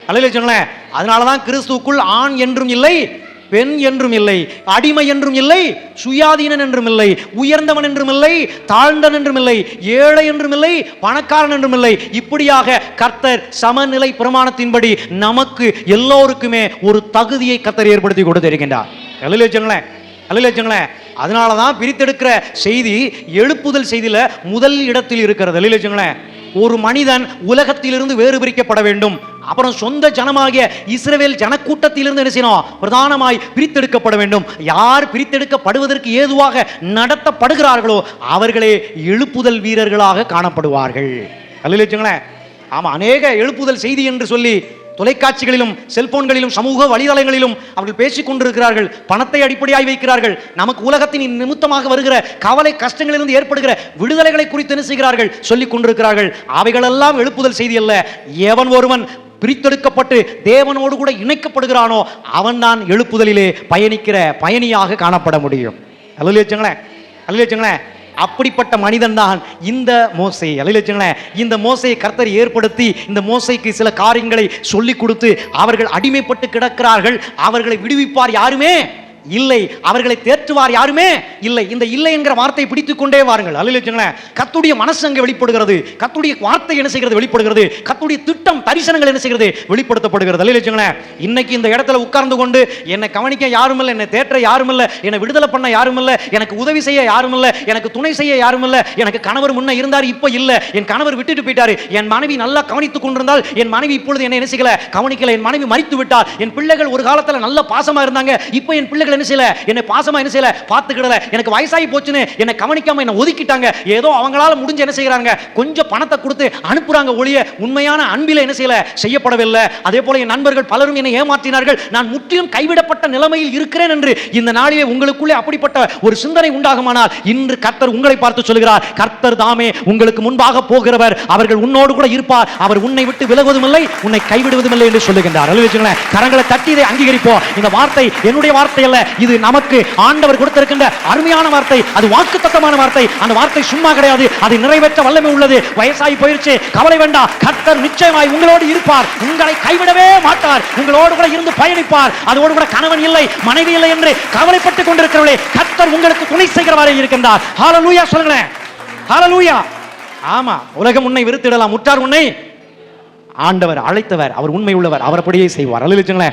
அல்லேலூயா. அதனாலதான் கிறிஸ்துவுக்குள் ஆண் என்றும் இல்லை, பெண் என்றும் இல்லை, அடிமை என்றும் இல்லை, சுயாதீனன் என்றும் இல்லை, உயர்ந்தவன் என்றும் இல்லை, தாழ்ந்தவன் என்றும் இல்லை, ஏழை என்றும் இல்லை, பணக்காரன் என்றும் இல்லை. இப்படியாக கர்த்தர் சமநிலை பிரமாணத்தின்படி நமக்கு எல்லோருக்குமே ஒரு தகுதியை கர்த்தர் ஏற்படுத்தி கொடுத்திருக்கின்றார். அல்லேலூயா. அதனாலதான் பிரித்தெடுக்கிற செய்தி எழுப்புதல் செய்தியில முதல் இடத்தில் இருக்கிறது. அல்லேலூயா. ஒரு மனிதன் உலகத்திலிருந்து வேறு பிரிக்கப்பட வேண்டும். அப்புறம் சொந்த ஜனமாகிய இஸ்ரவேல் ஜனக்கூட்டத்திலிருந்து என்ன செய்யணும்? பிரதானமாய் பிரித்தெடுக்கப்பட வேண்டும். யார் பிரித்தெடுக்கப்படுவதற்கு ஏதுவாக நடத்தப்படுகிறார்களோ அவர்களே எழுப்புதல் வீரர்களாக காணப்படுவார்கள். அல்லேலூயா. ஆமா, அநேக எழுப்புதல் செய்தி என்று சொல்லி தொலைக்காட்சிகளிலும் செல்போன்களிலும் சமூக வலைதளங்களிலும் அவர்கள் பேசிக் கொண்டிருக்கிறார்கள். பணத்தை அடிப்படையாய் வைக்கிறார்கள். நமக்கு உலகத்தின் நிமித்தமாக வருகிற கவலை கஷ்டங்களிலிருந்து ஏற்படுகிற விடுதலைகளை குறித்து என்ன செய்கிறார்கள்? சொல்லிக் கொண்டிருக்கிறார்கள். அவைகளெல்லாம் எழுப்புதல் செய்தி அல்ல. எவன் ஒருவன் பிரித்தெடுக்கப்பட்டு தேவனோடு கூட இணைக்கப்படுகிறானோ அவன் தான் எழுப்புதலிலே பயணிக்கிற பயணியாக காணப்பட முடியும். அல்லேலூயா. அப்படிப்பட்ட மனிதன் தான் இந்த மோசே. அல்லேலூயா. இந்த மோசையை கர்த்தர் ஏற்படுத்தி இந்த மோசைக்கு சில காரியங்களை சொல்லிக் கொடுத்து அவர்கள் அடிமைப்பட்டு கிடக்கிறார்கள். அவர்களை விடுவிப்பார் யாருமே இல்லை, அவர்களை தேற்றுவார் யாருமே இல்லை. இந்த இல்லை என்கிற வார்த்தையை பிடித்துக் கொண்டே வாருங்கள். அல்லேலூயா. கர்த்தருடைய மனசு அங்கே வெளிப்படுகிறது. கர்த்தருடைய வார்த்தை என்ன செய்கிறது? வெளிப்படுகிறது. கர்த்தருடைய திட்டம் தரிசனங்கள் என்ன செய்கிறது? வெளிப்படுத்தப்படுகிறது. அல்லேலூயா. இன்னைக்கு இந்த இடத்துல உட்கார்ந்து கொண்டு என்னை கவனிக்க யாரும் இல்லை, என்னை தேற்ற யாரும் இல்லை, என்னை விடுதலை பண்ண யாரும் இல்லை, எனக்கு உதவி செய்ய யாரும் இல்லை, எனக்கு துணை செய்ய யாரும் இல்லை, எனக்கு கணவர் முன்ன இருந்தார் இப்போ இல்லை, என் கணவர் விட்டுட்டு போயிட்டாரு, என் மனைவி நல்லா கவனித்துக் கொண்டிருந்தால் என் மனைவி இப்பொழுது என்ன செய்யல? கவனிக்கல, என் மனைவி மரித்து விட்டார், என் பிள்ளைகள் ஒரு காலத்துல நல்ல பாசமா இருந்தாங்க, இப்போ என் பிள்ளைகள் என்ன செய்யல? என்னை பாசமா என்ன செய்யல? பார்த்துக்கிடல, எனக்கு வயசாகி போச்சுன்னு என்னை கவனிக்காம என்ன ஒதுக்கிட்டாங்க. ஏதோ அவங்களால முடிஞ்ச என்ன செய்யறாங்க? கொஞ்சம் பணத்தை கொடுத்து அனுப்புறாங்க ஒழிய உண்மையான அன்பில என்ன செய்யல? செய்யப்படவில்லை. அதே போல என் நண்பர்கள் பலரும் என்னை ஏமாற்றினார்கள், நான் முற்றிலும் கைவிடப்பட்ட நிலைமையில் இருக்கிறேன் என்று இந்த நாளிலே உங்களுக்குள்ளே அப்படிப்பட்ட ஒரு சிந்தனை உண்டாகுமானால் இன்று கர்த்தர் உங்களை பார்த்து சொல்கிறார், கர்த்தர் தாமே உங்களுக்கு முன்பாக போகிறவர், அவர்கள் உன்னோடு கூட இருப்பார், அவர் உன்னை விட்டு விலகுவதும் இல்லை, உன்னை கைவிடுவதும் இல்லை என்று சொல்லுகின்றார். அல்லேலூயா. கரங்களை தட்டி இதை அங்கீகரிப்போம். இந்த வார்த்தை என்னுடைய வார்த்தை அல்ல, இது நமக்கு ஆண்டவர் கொடுத்திருக்கின்ற அருமையான வார்த்தை. அது வாக்குத்தத்தமான வார்த்தை. அந்த வார்த்தை சும்மா கிடையாது, அது நிறைவேற்ற வல்லமை உள்ளது. வயசாகி போயிருச்சு, கவலை வேண்டாம், கர்த்தர் நிச்சயமாய் உங்களோடு இருப்பார், உங்களை கைவிடவே மாட்டார், உங்களோடு கூட இருந்து பயணிப்பார். அதோடு கூட கணவன் இல்லை, மனைவி இல்லை என்று கவலைப்பட்டுக் கொண்டிருக்கிறவர்களே, கர்த்தர் உங்களுக்கு துணை செய்கிறவரை இருக்கின்றார். ஹல்லேலூயா சொல்லுங்களேன். ஹல்லேலூயா. ஆமா, உலகம் உன்னை வெறுத்திடலாம், உற்றார் உன்னை ஆண்டவர் அழைத்தவர், அவர் உண்மை உள்ளவர், அவர் அப்படியே செய்வார். அல்லேலூயா.